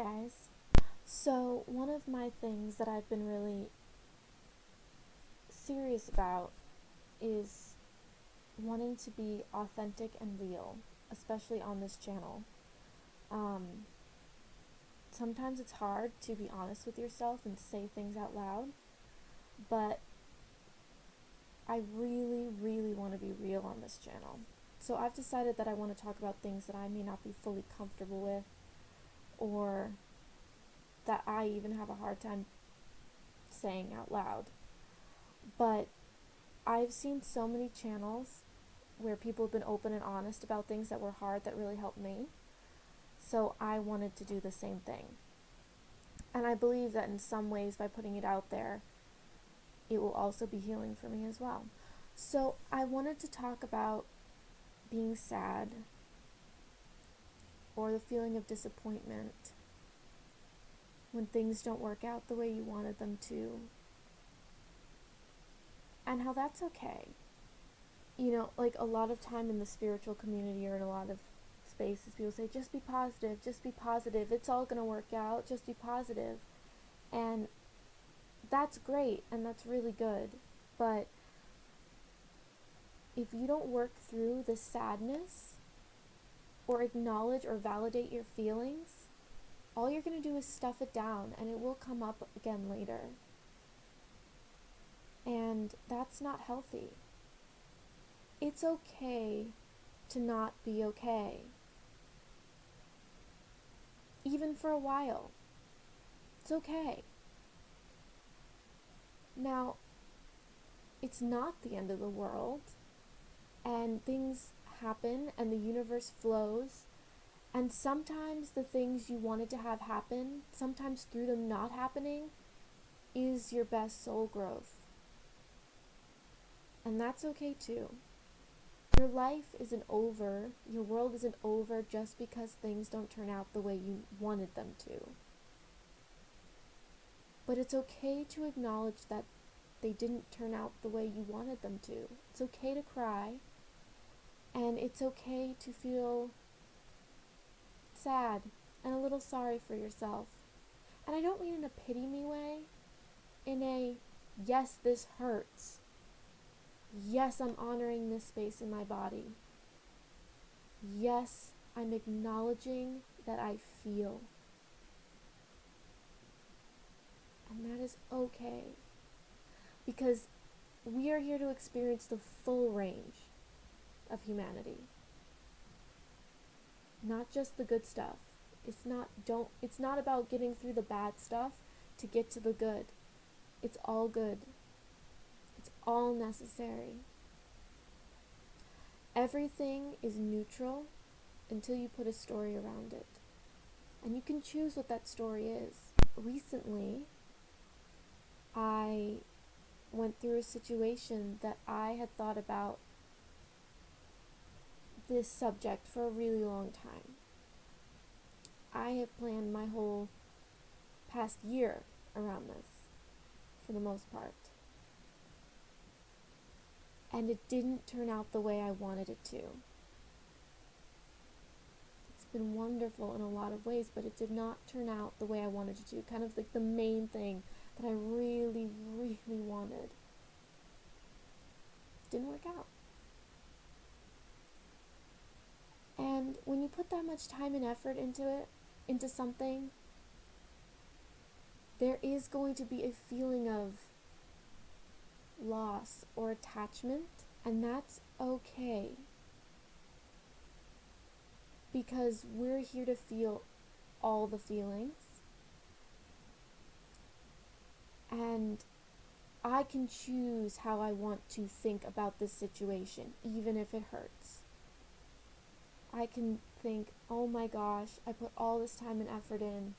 guys. So, one of my things that I've been really serious about is wanting to be authentic and real, especially on this channel. Um, Sometimes it's hard to be honest with yourself and say things out loud, but I really, really want to be real on this channel. So I've decided that I want to talk about things that I may not be fully comfortable with, or that I even have a hard time saying out loud. But I've seen so many channels where people have been open and honest about things that were hard that really helped me. So I wanted to do the same thing. And I believe that in some ways, by putting it out there, it will also be healing for me as well. So I wanted to talk about being sad, or the feeling of disappointment when things don't work out the way you wanted them to, and how that's okay. You know, like a lot of time in the spiritual community or in a lot of spaces, people say, just be positive, it's all gonna work out, just be positive. And that's great, and that's really good. But if you don't work through the sadness, or acknowledge or validate your feelings, all you're gonna do is stuff it down, and it will come up again later. And that's not healthy. It's okay to not be okay, even for a while. It's okay. Now, it's not the end of the world, and things happen, and the universe flows, and sometimes the things you wanted to have happen, sometimes through them not happening, is your best soul growth. And that's okay too. Your life isn't over, your world isn't over just because things don't turn out the way you wanted them to. But it's okay to acknowledge that they didn't turn out the way you wanted them to. It's okay to cry, and it's okay to feel sad and a little sorry for yourself. And I don't mean in a pity me way, in a, yes, this hurts. Yes, I'm honoring this space in my body. Yes, I'm acknowledging that I feel. And that is okay. Because we are here to experience the full range of humanity. Not just the good stuff. It's not about getting through the bad stuff to get to the good. It's all good. It's all necessary. Everything is neutral until you put a story around it. And you can choose what that story is. Recently, I went through a situation that I had thought about this subject for a really long time. I have planned my whole past year around this, for the most part. And it didn't turn out the way I wanted it to. It's been wonderful in a lot of ways, but it did not turn out the way I wanted it to. Kind of like the main thing that I really, really wanted didn't work out. And when you put that much time and effort into something, there is going to be a feeling of loss or attachment, and that's okay. Because we're here to feel all the feelings. And I can choose how I want to think about this situation, even if it hurts. I can think, oh my gosh, I put all this time and effort in,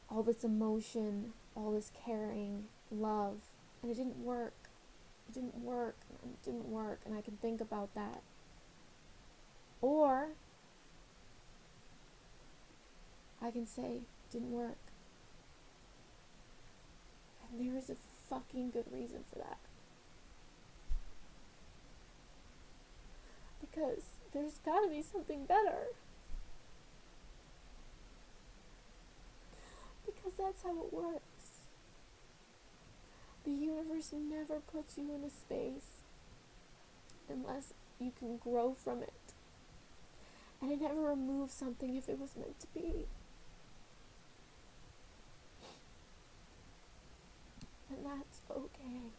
all this emotion, all this caring, love, and it didn't work. And I can think about that. Or I can say, didn't work. And there is a fucking good reason for that. Because there's gotta be something better. that's how it works. The universe never puts you in a space unless you can grow from it. And it never removes something if it was meant to be. And that's okay.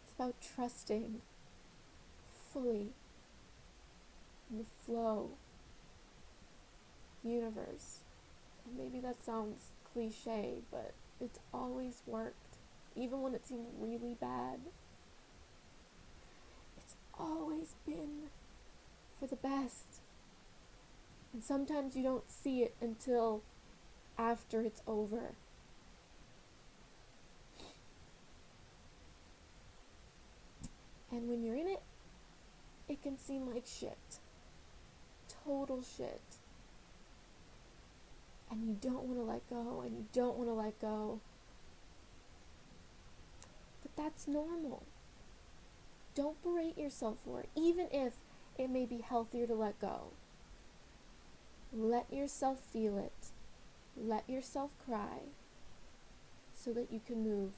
It's about trusting fully in the flow, the universe. And maybe that sounds cliche, but it's always worked, even when it seemed really bad. It's always been for the best. And sometimes you don't see it until after it's over. And when you're in it, it can seem like shit. Total shit. And you don't want to let go, and you don't want to let go. But that's normal. Don't berate yourself for it, even if it may be healthier to let go. Let yourself feel it. Let yourself cry so that you can move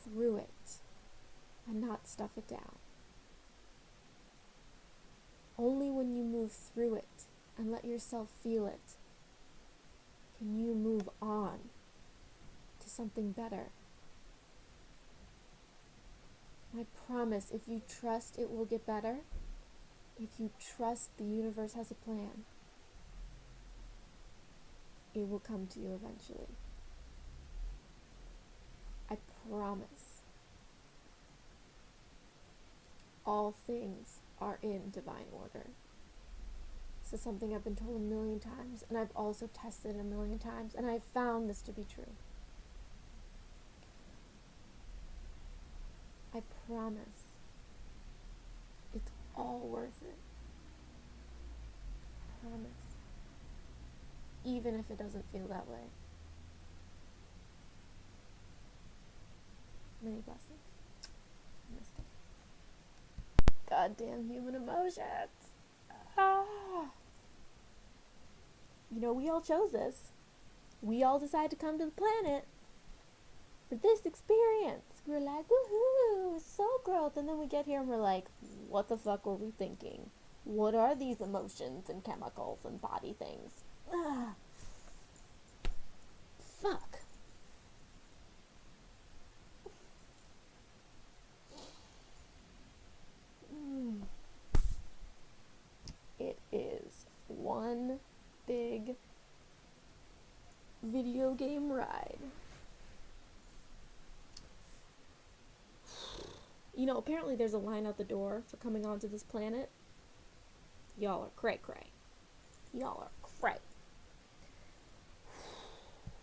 through it and not stuff it down. Only when you move through it and let yourself feel it can you move on to something better. I promise, if you trust it will get better, if you trust the universe has a plan, it will come to you eventually. I promise. All things are in divine order. This is something I've been told a million times, and I've also tested a million times, and I've found this to be true. I promise. It's all worth it. I promise. Even if it doesn't feel that way. Many blessings. Namaste. Goddamn human emotions. You know, we all chose this. We all decided to come to the planet for this experience. We were like, woohoo, soul growth. And then we get here and we're like, what the fuck were we thinking? What are these emotions and chemicals and body things? Fuck. It is one big video game ride. You know, apparently there's a line out the door for coming onto this planet. Y'all are cray-cray. Y'all are cray.